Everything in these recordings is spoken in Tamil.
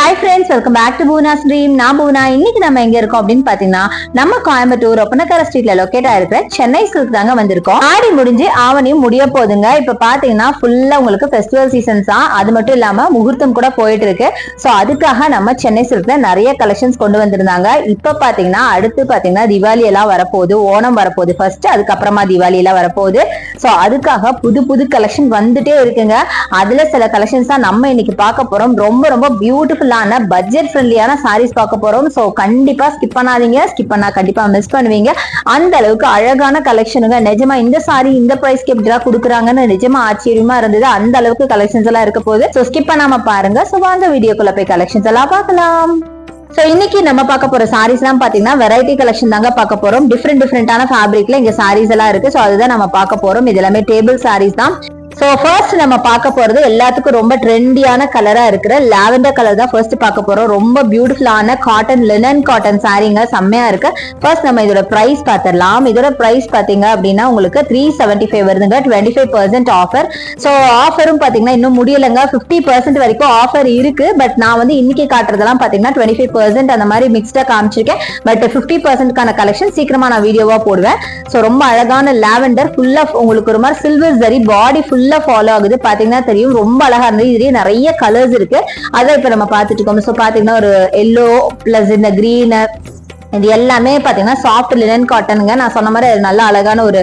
Hi friends, welcome back to Poona stream. நான் பூனா. இன்னைக்கு நம்ம எங்க இருக்கோம் அப்படின்னு பாத்தீங்கன்னா, நம்ம கோயம்புத்தூர் ஒப்பனக்கார ஸ்ட்ரீட்ல லொக்கேட் ஆயிருக்கிற சென்னை சில்க் தாங்க வந்திருக்கோம். ஆடி முடிஞ்சு ஆவணியும் முடிய போகுதுங்க. இப்ப பாத்தீங்கன்னா ஃபுல்லா உங்களுக்கு ஃபெஸ்டிவல் சீசன்ஸ் தான். அது மட்டும் இல்லாம முகூர்த்தம் கூட போயிட்டு இருக்கு. சோ அதுக்காக நம்ம சென்னை சில்க்ல நிறைய கலெக்ஷன்ஸ் கொண்டு வந்திருந்தாங்க. இப்ப பாத்தீங்கன்னா அடுத்து பாத்தீங்கன்னா திவாலி எல்லாம் வரப்போகுது, ஓணம் வரப்போகுது ஃபர்ஸ்ட், அதுக்கப்புறமா திவாலி எல்லாம் வரப்போகுது. சோ அதுக்காக புது புது கலெக்ஷன் வந்துட்டே இருக்குங்க. அதுல சில கலெக்ஷன்ஸ் தான் நம்ம இன்னைக்கு பார்க்க போறோம். ரொம்ப ரொம்ப பியூட்டிஃபுல் பட்ஜெட் ஃப்ரெண்ட்லியான சாரீஸ் பார்க்க போறோம். சோ கண்டிப்பா ஸ்கிப் பண்ணாதீங்க. ஸ்கிப் பண்ணா கண்டிப்பா மிஸ் பண்ணுவீங்க. அந்த அளவுக்கு அழகான கலெக்ஷனுங்க. நிஜமா இந்த சாரி இந்த பிரைஸ்க்கு எப்படிதான் கொடுக்குறாங்கன்னு நிஜமா ஆச்சரியமா இருந்தது. அந்த அளவுக்கு கலெக்ஷன்ஸ் எல்லாம் இருக்க போகுது. சோ ஸ்கிப் பண்ணாம பாருங்க. சோ வாங்க வீடியோக்குள்ள போய் கலெக்ஷன்ஸ் எல்லாம் பார்க்கலாம். சோ இன்னைக்கு நம்ம பார்க்க போற சாரீஸ் எல்லாம் பாத்தீங்கன்னா வெரைட்டி கலெக்ஷன் தாங்க பார்க்க போறோம். டிஃப்ரெண்டான ஃபேப்ரிக்ல இங்க சாரீஸ் எல்லாம் இருக்கு. சோ அதுதான் நம்ம பார்க்க போறோம். இது எல்லாமே டேபிள் சாரீஸ் தான். சோ ஃபர்ஸ்ட் நம்ம பார்க்க போறது எல்லாத்துக்கும் ரொம்ப ட்ரெண்டியான கலரா இருக்கிற லாவெண்டர் கலர் தான் ஃபர்ஸ்ட் பார்க்க போறோம். ரொம்ப பியூட்டிஃபுல்லான காட்டன், லினன் காட்டன் சாரீங்க, செம்மையா இருக்கு. ஃபர்ஸ்ட் நம்ம இதோட பிரைஸ் பார்த்திடலாம். இதோட பிரைஸ் பாத்தீங்க அப்படின்னா உங்களுக்கு 375 வருதுங்க. 25% ஆஃபர். சோ ஆஃபரும் பாத்தீங்கன்னா இன்னும் முடியலங்க. 50% வரைக்கும் ஆஃபர் இருக்கு. பட் நான் வந்து இன்னைக்கு காட்டுறதெல்லாம் பாத்தீங்கன்னா 25% அந்த மாதிரி மிக்ஸ்டா காமிச்சிருக்கேன். பட் 50%க்கான கலெக்ஷன் சீக்கிரமா நான் வீடியோவா போடுவேன். சோ ரொம்ப அழகான லாவெண்டர் ஃபுல்லா உங்களுக்கு ஒரு மாதிரி சில்வர் ஜரி பாடி ஃபுல்லா ஃபாலோ ஆகுது. பாத்தீங்கன்னா தெரியும், ரொம்ப அழகா இருந்தது. இதுலயே நிறைய கலர்ஸ் இருக்கு. அதான் இப்ப நம்ம பாத்துட்டு இருக்கோம். சோ பாத்தீங்கன்னா ஒரு எல்லோ பிளஸ் இந்த கிரீன், இது எல்லாமே பாத்தீங்கன்னா சாஃப்ட் லினன் காட்டனுங்க. நான் சொன்ன மாதிரி நல்ல அழகான ஒரு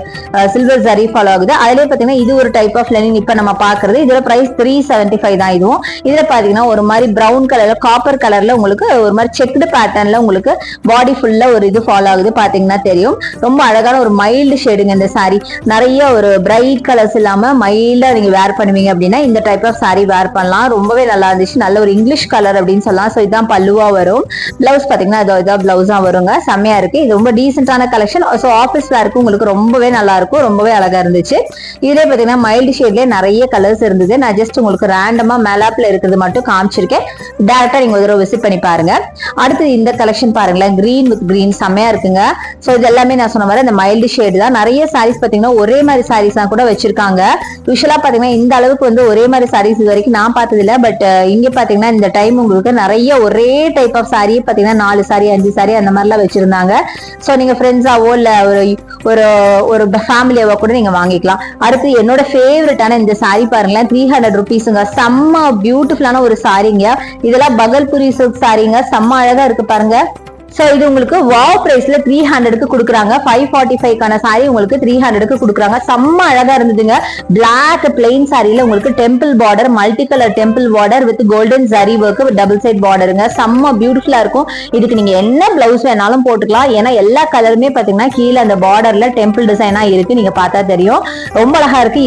சில்வர் ஜரி ஃபாலோ ஆகுது. அதுலயே பாத்தீங்கன்னா இது ஒரு டைப் ஆஃப் லினன் இப்ப நம்ம பாக்குறது. இதோட பிரைஸ் 375 தான். இதுவும் இதுல பாத்தீங்கன்னா ஒரு மாதிரி பிரவுன் கலர்ல காப்பர் கலர்ல உங்களுக்கு ஒரு மாதிரி செக்டு பேட்டர்ன்ல உங்களுக்கு பாடி ஃபுல்லா ஒரு இது ஃபாலோ ஆகுது. பாத்தீங்கன்னா தெரியும், ரொம்ப அழகான ஒரு மைல்டு ஷேடுங்க இந்த சாரி. நிறைய ஒரு பிரைட் கலர்ஸ் இல்லாம மைல்டா நீங்க வேர் பண்ணுவீங்க அப்படின்னா இந்த டைப் ஆஃப் சாரி வேர் பண்ணலாம். ரொம்பவே நல்லா இருந்துச்சு. நல்ல ஒரு இங்கிலீஷ் கலர் அப்படின்னு சொல்லலாம். சோ இதுதான் பல்லுவா வரும். பிளவுஸ் பாத்தீங்கன்னா இதான் பிளவுஸா வரும். செம்மையா இருக்கு. இது ரொம்ப டீசென்டான கலெக்ஷன். சோ ஆபீஸ் வேர்க்கு உங்களுக்கு ரொம்பவே நல்லா இருக்கும். ரொம்பவே அழகா இருந்துச்சு. இதுல பாத்தீங்கன்னா மைல்டு ஷேட்லயே நிறைய கலர்ஸ் இருந்தது. நான் ஜஸ்ட் உங்களுக்கு ரேண்டமா மேலாப்ல இருக்கிறது மட்டும் காமிச்சிருக்கேன். டைரக்டா நீங்க ஒரு தடவை விசிட் பண்ணி பாருங்க. அடுத்து இந்த கலெக்ஷன் பாருங்களேன், கிரீன் வித் கிரீன் செம்மையா இருக்குங்க. சோ இது எல்லாமே நான் சொன்ன மாதிரி இந்த மைல்டு ஷேட் தான். நிறைய சாரீஸ் பாத்தீங்கன்னா ஒரே மாதிரி சாரீஸ் தான் கூட வச்சிருக்காங்க. யூஸ்வலா பாத்தீங்கன்னா இந்த அளவுக்கு வந்து ஒரே மாதிரி சாரீஸ் இது வரைக்கும் நான் பார்த்தது இல்ல. பட் இங்க பாத்தீங்கன்னா இந்த டைம் உங்களுக்கு நிறைய ஒரே டைப் ஆஃப் சாரி பாத்தீங்கன்னா 4 சாரி 5 சாரி அந்த மாதிரிலாம் வச்சிருந்தாங்க. சோ நீங்க ஃப்ரெண்ட்ஸாவோ இல்ல ஒரு ஒரு ஃபேமிலியாவோ கூட நீங்க வாங்கிக்கலாம். அடுத்து என்னோட ஃபேவரட்டான இந்த சாரி பாருங்களேன், 300 ருபீஸுங்க. செம்ம பியூட்டிஃபுல்லான ஒரு சாரிங்க. இதெல்லாம் பகல்புரி சில்க் சாரிங்க. செம்ம அழகா இருக்கு பாருங்க. சோ இது உங்களுக்கு வாவ் பிரைஸ்ல 300க்கு கொடுக்குறாங்க. 545க்கான சாரி உங்களுக்கு 300க்கு கொடுக்குறாங்க. செம்ம அழகா இருந்ததுங்க. பிளாக் பிளெயின் சாரியில உங்களுக்கு temple border, multi colour temple border with golden zari work, double side பார்டருங்க. செம்ம பியூட்டிஃபுல்லா இருக்கும். இதுக்கு நீங்க என்ன பிளவுஸ் வேணாலும் போட்டுக்கலாம். ஏன்னா எல்லா கலருமே பாத்தீங்கன்னா கீழே அந்த பார்டர்ல டெம்பிள் டிசைனா இருக்கு. நீங்க பார்த்தா தெரியும், ரொம்ப அழகா இருக்கு.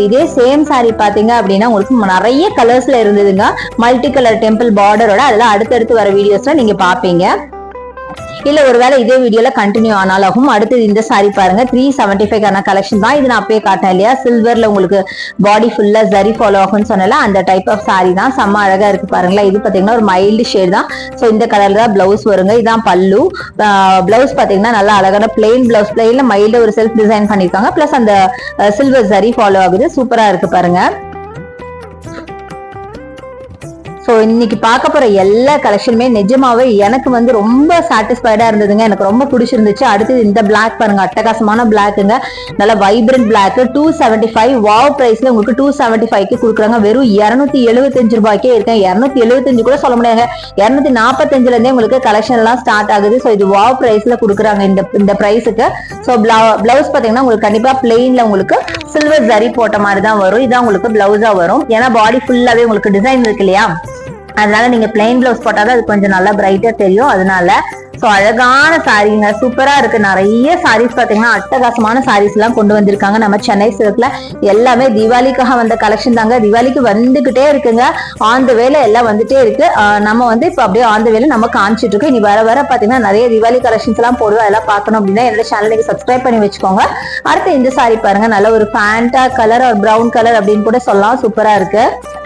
இதே சேம் சாரி பாத்தீங்க அப்படின்னா உங்களுக்கு நிறைய கலர்ஸ்ல இருந்ததுங்க. மல்டி கலர் டெம்பிள் பார்டரோட அதெல்லாம் அடுத்தடுத்து வர வீடியோஸ்ல நீங்க பாப்பீங்க. இல்ல ஒருவேளை இதே வீடியோல கண்டினியூ ஆனாலும் அடுத்தது இந்த சாரி பாருங்க, 375க்கான கலெக்ஷன் தான். இது நான் அப்பயே காட்டேன் இல்லையா, சில்வர்ல உங்களுக்கு பாடி ஃபுல்லா ஜரி ஃபாலோ ஆகும்னு சொன்னால அந்த டைப் ஆஃப் சாரி தான். செம்ம அழகா இருக்கு பாருங்களா. இது பாத்தீங்கன்னா ஒரு மைல்டு ஷேட் தான். சோ இந்த கலர்ல தான் பிளவுஸ் வருங்க. இதான் பல்லு. பிளவுஸ் பாத்தீங்கன்னா நல்லா அழகான பிளெயின் பிளவுஸ், பிளெயின்ல மைல்டு ஒரு செல்ஃப் டிசைன் பண்ணிருக்காங்க. பிளஸ் அந்த சில்வர் ஜரி ஃபாலோ ஆகுது. சூப்பரா இருக்கு பாருங்க. சோ இன்னைக்கு பார்க்க போற எல்லா கலெக்ஷனுமே நிஜமாவே எனக்கு வந்து ரொம்ப சாட்டிஸ்ஃபைடா இருந்ததுங்க. எனக்கு ரொம்ப பிடிச்சிருந்துச்சு. அடுத்து இந்த பிளாக் பாருங்க, அட்டகாசமான பிளாக்குங்க. நல்ல வைப்ரண்ட் பிளாக். 275 வாவ் பிரைஸ்ல உங்களுக்கு 275க்கு கொடுக்குறாங்க. வெறும் 275 ரூபாய்க்கே இருக்கேன். 275 கூட சொல்ல முடியாங்க. 245ல இருந்தே உங்களுக்கு கலெக்ஷன் எல்லாம் ஸ்டார்ட் ஆகுது. சோ இது வாவ் பிரைஸ்ல கொடுக்குறாங்க இந்த பிரைஸுக்கு. சோ பிளவுஸ் பாத்தீங்கன்னா உங்களுக்கு கண்டிப்பா பிளெயின்ல உங்களுக்கு சில்வர் ஜரி போட்ட மாதிரி தான் வரும். இதான் உங்களுக்கு பிளவுஸா வரும். ஏன்னா பாடி ஃபுல்லாவே உங்களுக்கு டிசைன் இருக்கு இல்லையா, அதனால நீங்க பிளெயின் பிளவுஸ் போட்டாதான் அது கொஞ்சம் நல்லா பிரைட்டா தெரியும். அதனால சோ அழகான சாரீங்க, சூப்பரா இருக்கு. நிறைய சாரீஸ் பாத்தீங்கன்னா அட்டகாசமான சாரீஸ் எல்லாம் கொண்டு வந்திருக்காங்க நம்ம சென்னை சில்க்ல. எல்லாமே தீபாவளிக்காக வந்த கலெக்ஷன் தாங்க. தீபாவளிக்கு வந்துகிட்டே இருக்குங்க. ஆன் த வேலை எல்லாம் வந்துட்டே இருக்கு. நம்ம வந்து இப்ப அப்படியே ஆன் த வேலை நம்ம காமிச்சிட்டு இருக்கோம். இனி வர பாத்தீங்கன்னா நிறைய தீபாவளி கலெக்ஷன்ஸ் எல்லாம் போடுவோம். அதெல்லாம் பார்க்கணும் அப்படின்னா என்னோட சேனல் நீங்க சப்ஸ்கிரைப் பண்ணி வச்சுக்கோங்க. அடுத்து இந்த சாரி பாருங்க, நல்ல ஒரு ஃபேண்டா கலர் ஒரு பிரவுன் கலர் அப்படின்னு கூட சொல்லலாம். சூப்பரா இருக்கு.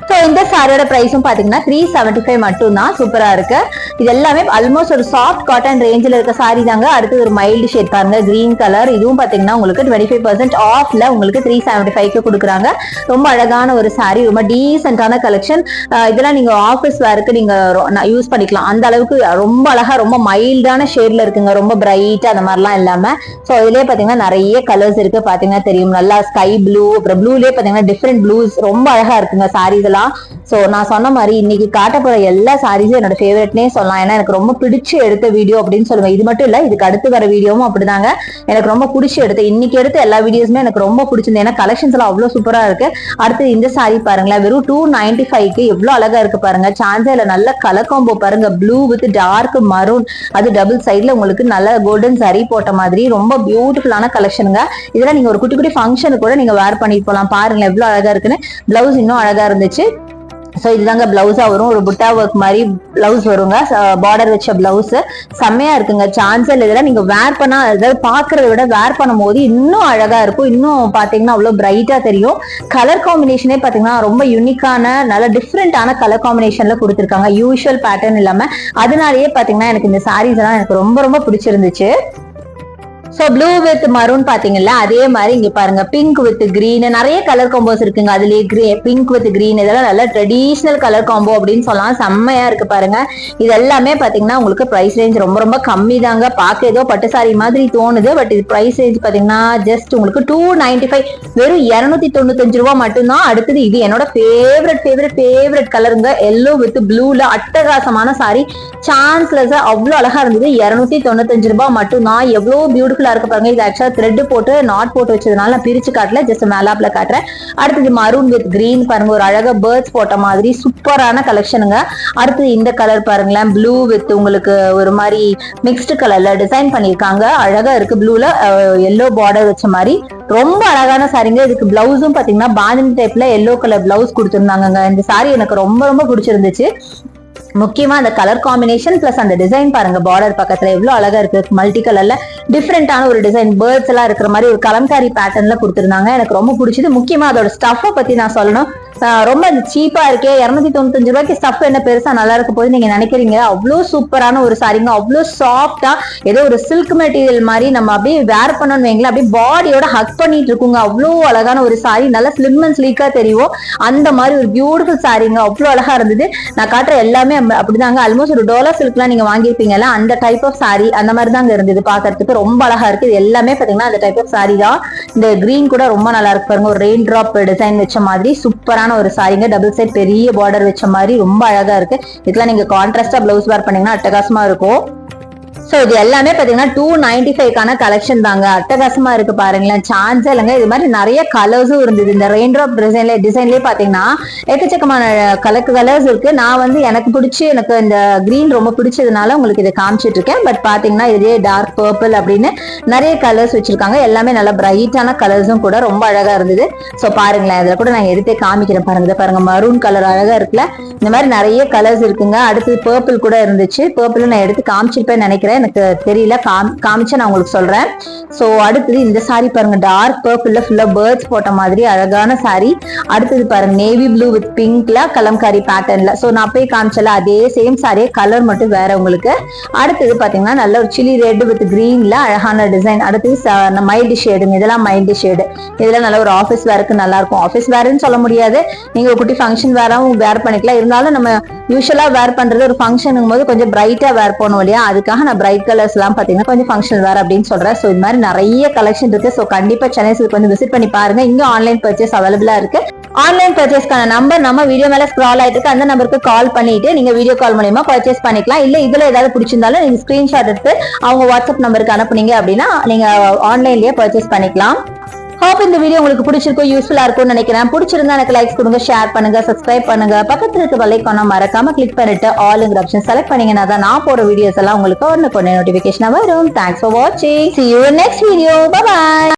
சோ இந்த சாரியோட பிரைஸும் பாத்தீங்கன்னா 375 மட்டும் தான். சூப்பரா இருக்கு. இது எல்லாமே ஆல்மோஸ்ட் ஒரு சாஃப்ட் காட்டன் காட்டன் ரேஞ்சில் இருக்க சாரி தாங்க. அடுத்து ஒரு மைல்டு ஷேட் பாருங்க, கிரீன் கலர். இதுவும் பாத்தீங்கன்னா உங்களுக்கு 25% ஆஃப்ல உங்களுக்கு 375 கொடுக்குறாங்க. ரொம்ப அழகான ஒரு சாரி, ரொம்ப டீசென்டான கலெக்ஷன். இதெல்லாம் நீங்க ஆபீஸ் வேருக்கு நீங்க யூஸ் பண்ணிக்கலாம். அந்த அளவுக்கு ரொம்ப அழகா ரொம்ப மைல்டான ஷேட்ல இருக்குங்க, ரொம்ப பிரைட்டா அந்த மாதிரிலாம் இல்லாம. சோ இதுலயே பாத்தீங்கன்னா நிறைய கலர்ஸ் இருக்கு, பாத்தீங்கன்னா தெரியும். நல்லா ஸ்கை ப்ளூ, அப்புறம் ப்ளூலயே பாத்தீங்கன்னா டிஃப்ரெண்ட் ப்ளூஸ், ரொம்ப அழகா இருக்குங்க சாரீஸ் எல்லாம். சோ நான் சொன்ன மாதிரி இன்னைக்கு காட்ட போற எல்லா சாரீஸும் என்னோட ஃபேவரட்னே சொல்லலாம். ஏன்னா எனக்கு ரொம்ப பிடிச்சு எடுத்த வீடியோ அப்படின்னு சொல்லுவேன். இது மட்டும் இல்ல, இதுக்கு அடுத்து வர வீடியோவும் அப்படிதாங்க. எனக்கு ரொம்ப பிடிச்சி எடுத்த இன்னைக்கு எடுத்த எல்லா வீடியோஸுமே எனக்கு ரொம்ப பிடிச்சிருந்தது. ஏன்னா கலெக்ஷன்ஸ் எல்லாம் அவ்வளவு சூப்பரா இருக்கு. அடுத்து இந்த சாரி பாருங்களேன், வெறும் 295க்கு எவ்வளவு அழகா இருக்கு பாருங்க. சான்சேல நல்ல கலர் காம்போ பாருங்க, ப்ளூ வித் டார்க் மரூன், அது டபுள் சைட்ல உங்களுக்கு நல்ல கோல்டன் சரி போட்ட மாதிரி ரொம்ப பியூட்டிஃபுல்லான கலெக்ஷனுங்க. இதெல்லாம் நீங்க ஒரு குட்டி குட்டி ஃபங்க்ஷனுக்கு கூட நீங்க வேர் பண்ணிட்டு போலாம். பாருங்களேன் எவ்வளவு அழகா இருக்குன்னு. பிளவுஸ் இன்னும் அழகா இருந்துச்சு. சோ இதுதாங்க பிளவுஸா வரும், ஒரு புட்டா ஒர்க் மாதிரி பிளவுஸ் வருங்க, பார்டர் வச்ச பிளவுஸ். செம்மையா இருக்குங்க. சான்சல் இதெல்லாம் நீங்க வேர் பண்ணா, அதாவது பாக்குறத விட வேர் பண்ணும் போது இன்னும் அழகா இருக்கும். இன்னும் பாத்தீங்கன்னா அவ்வளவு பிரைட்டா தெரியும். கலர் காம்பினேஷனே பாத்தீங்கன்னா ரொம்ப யூனிக்கான நல்ல டிஃப்ரெண்டான கலர் காம்பினேஷன்ல கொடுத்துருக்காங்க, யூஷுவல் பேட்டர்ன் இல்லாம. அதனாலயே பாத்தீங்கன்னா எனக்கு இந்த சாரீஸ் எல்லாம் எனக்கு ரொம்ப ரொம்ப பிடிச்சிருந்துச்சு. சோ ப்ளூ வித் மரூன் பாத்தீங்கல்ல, அதே மாதிரி இங்க பாருங்க பிங்க் வித் கிரீன், நிறைய கலர் காம்போஸ் இருக்குங்க. அதுலயே பிங்க் வித் கிரீன், இதெல்லாம் நல்ல ட்ரெடிஷனல் கலர் காம்போ அப்படின்னு சொல்லலாம். செம்மையா இருக்கு பாருங்க. இது எல்லாமே பாத்தீங்கன்னா உங்களுக்கு பிரைஸ் ரேஞ்ச் ரொம்ப ரொம்ப கம்மி தாங்க. பாக்க ஏதோ பட்டு சாரி மாதிரி தோணுது, பட் இது பிரைஸ் ரேஞ்ச் பாத்தீங்கன்னா ஜஸ்ட் உங்களுக்கு 295, வெறும் 295 ரூபாய் மட்டும்தான். அடுத்தது இது என்னோட ஃபேவரட் கலருங்க, எல்லோ வித் ப்ளூல அட்டகாசமான சாரி. சான்ஸ்லெஸ் அவ்வளவு அழகா இருந்தது. 295 ரூபாய் மட்டும்தான். எவ்வளவு பியூட்டிஃபுல் இருக்கு பாருங்க. இது ஆக்சுவலா த்ரெட் போட்டு நாட் போட்டு வச்சதுனால நான் பிரிச்சு காட்டல, ஜஸ்ட் மேலாப்ல காட்டுறேன். அடுத்தது மரூன் வித் கிரீன் பாருங்க, ஒரு அழகா பேர்ட்ஸ் போட்ட மாதிரி சூப்பரான கலெக்ஷனுங்க. அடுத்தது இந்த கலர் பாருங்களேன், ப்ளூ வித் உங்களுக்கு ஒரு மாதிரி மிக்ஸ்டு கலர்ல டிசைன் பண்ணிருக்காங்க. அழகா இருக்கு, ப்ளூல எல்லோ பார்டர் வச்ச மாதிரி ரொம்ப அழகான சாரிங்க. இதுக்கு பிளவுஸும் பாத்தீங்கன்னா பாந்தினி டைப்ல எல்லோ கலர் பிளவுஸ் கொடுத்திருந்தாங்க. இந்த சாரி எனக்கு ரொம்ப ரொம்ப பிடிச்சிருந்துச்சு. முக்கியமா அந்த கலர் காம்பினேஷன் பிளஸ் அந்த டிசைன் பாருங்க, பார்டர் பக்கத்துல எவ்வளவு அழகா இருக்கு. மல்டி கலர்ல டிஃப்ரெண்டான ஒரு டிசைன், பேர்ட்ஸ் எல்லாம் இருக்கிற மாதிரி ஒரு கலம்காரி பேட்டர்ன்ல கொடுத்திருந்தாங்க. எனக்கு ரொம்ப பிடிச்சது. முக்கியமா அதோட ஸ்டஃப் பத்தி நான் சொல்லணும். ரொம்ப சீப்பா இருக்கே, 295 ரூபாய்க்கு ஸ்டஃப் என்ன பெருசா நல்லா இருக்க போது நீங்க நினைக்கிறீங்க. அவ்வளவு சூப்பரான ஒரு சாரிங்க, அவ்வளவு சாஃப்டா ஏதோ ஒரு சில்க் மெட்டீரியல் மாதிரி நம்ம அப்படியே வேர் பண்ணணும்னு வைங்களேன், அப்படியே பாடியோட ஹக் பண்ணிட்டு இருக்குங்க. அவ்வளவு அழகான ஒரு சாரி, நல்ல ஸ்லிம் அண்ட் ஸ்லீக்கா தெரியும். அந்த மாதிரி ஒரு பியூட்டிஃபுல் சாரிங்க, அவ்வளவு அழகா இருந்தது. நான் காட்டுற எல்லாமே அப்படிதாங்க. ஆல்மோஸ்ட் ஒரு டோலா சில்க் எல்லாம் நீங்க வாங்கிருப்பீங்கல்ல, அந்த டைப் ஆஃப் சாரி அந்த மாதிரி தாங்க இருந்தது. பாக்குறதுக்கு ரொம்ப அழகா இருக்கு. இது எல்லாமே பாத்தீங்கன்னா அந்த டைப் ஆஃப் சாரி தான். இந்த கிரீன் கூட ரொம்ப நல்லா இருக்கு பாருங்க, ஒரு ரெயின் டிராப் டிசைன் வச்ச மாதிரி சூப்பரான ஒரு சாரிங்க. டபுள் சைட் பெரிய பார்டர் வச்ச மாதிரி ரொம்ப அழகா இருக்கு. இதெல்லாம் நீங்க கான்ட்ராஸ்டா பிளவுஸ் வேர் பண்ணீங்கன்னா அட்டகாசமா இருக்கும். சோ இது எல்லாமே பாத்தீங்கன்னா 295க்கான கலெக்ஷன் தாங்க. அட்டகாசமா இருக்கு பாருங்களேன், சான்ஸே இல்லைங்க. இது மாதிரி நிறைய கலர்ஸும் இருந்தது. இந்த ரெயின் டிராப் டிசைன்லயே பாத்தீங்கன்னா எக்கச்சக்கமான கலர்ஸ் இருக்கு. நான் வந்து எனக்கு பிடிச்சி, எனக்கு இந்த கிரீன் ரொம்ப பிடிச்சதுனால உங்களுக்கு இதை காமிச்சிட்டு இருக்கேன். பட் பாத்தீங்கன்னா இதே டார்க் பர்பிள் அப்படின்னு நிறைய கலர்ஸ் வச்சிருக்காங்க. எல்லாமே நல்ல பிரைட்டான கலர்ஸும் கூட ரொம்ப அழகா இருந்தது. சோ பாருங்களேன், இதுல கூட நான் எடுத்தே காமிக்கிறேன் பாருங்க. இதை பாருங்க, மரூன் கலர் அழகா இருக்குல்ல. இந்த மாதிரி நிறைய கலர்ஸ் இருக்குங்க. அடுத்து பர்பிள் கூட இருந்துச்சு. பர்பிள் நான் எடுத்து காமிச்சிருப்பேன்னு நினைக்கிறேன், எனக்கு தெரியல, காமிச்சா நான் உங்களுக்கு சொல்றேன். சோ அடுத்தது இந்த சாரி பாருங்க, டார்க் பர்பிள்ல ஃபுல்லா பேர்ட்ஸ் போட்ட மாதிரி அழகான சாரி. அடுத்தது பாருங்க, நேவி ப்ளூ வித் பிங்க்ல கலம்காரி பேட்டர்ன்ல. சோ நான் போய் காமிச்சல அதே சேம் சாரியே, கலர் மட்டும் வேற உங்களுக்கு. அடுத்தது பாத்தீங்கன்னா நல்ல ஒரு சில்லி ரெட் வித் கிரீன்ல அழகான டிசைன். அடுத்தது மைல்டு ஷேடுங்க, இதெல்லாம் மைல்டு ஷேடு. இதெல்லாம் நல்ல ஒரு ஆஃபீஸ் வேருக்கு நல்லா இருக்கும். ஆஃபீஸ் வேர்னு சொல்ல முடியாது, நீங்க ஒரு குட்டி ஃபங்க்ஷன் வேராவும் வேர் பண்ணிக்கலாம். இருந்தாலும் நம்ம யூஸ்வலா வேர் பண்றது ஒரு ஃபங்க்ஷனுங்கும் போது கொஞ்சம் பிரைட்டா வேர் பண்ணுவோம் இல்லையா, அதுக்காக நான் பிரைட் கலர்ஸ் எல்லாம் பாத்தீங்கன்னா கொஞ்சம் ஃபங்க்ஷன் வேர் அப்படின்னு சொல்றேன். சோ இது மாதிரி நிறைய கலெக்ஷன் இருக்கு. சோ கண்டிப்பா சென்னை சில்க் வந்து விசிட் பண்ணி பாருங்க. இங்க ஆன்லைன் பர்ச்சேஸ் அவைலபிளா இருக்கு. ஆன்லைன் பர்ச்சேஸ்க்கான நம்பர் நம்ம வீடியோ மேல ஸ்க்ரால் ஆயிட்டு இருக்கு, அந்த நம்பருக்கு கால் பண்ணிட்டு நீங்க வீடியோ கால் மூலமா பர்ச்சேஸ் பண்ணிக்கலாம். இல்ல இதுல ஏதாவது பிடிச்சிருந்தாலும் நீங்க ஸ்கிரீன்ஷாட் எடுத்து அவங்க வாட்ஸ்அப் நம்பருக்கு அனுப்புனீங்க அப்படின்னா நீங்க ஆன்லைன்லயே பர்ச்சேஸ் பண்ணிக்கலாம். ஹோப் இந்த வீடியோ உங்களுக்கு பிடிச்சிருக்கும், யூஸ்ஃபுல்லா இருக்கும்னு நினைக்கிறேன். பிடிச்சிருந்தா எனக்கு லைக்ஸ் கொடுங்க, ஷேர் பண்ணுங்க, சப்ஸ்கிரைப் பண்ணுங்க. பக்கத்துல இருக்க பெல் ஐகானை மறக்காம கிளிக் பண்ணிட்டு ஆல்ங்கிற ஆப்ஷன் செலக்ட் பண்ணீங்கன்னா தான் நான் போற வீடியோஸ் எல்லாம் உங்களுக்கு உடனே நோட்டிபிகேஷன் வரும். தேங்க்ஸ் ஃபார் வாட்சிங். See you in next video. Bye bye.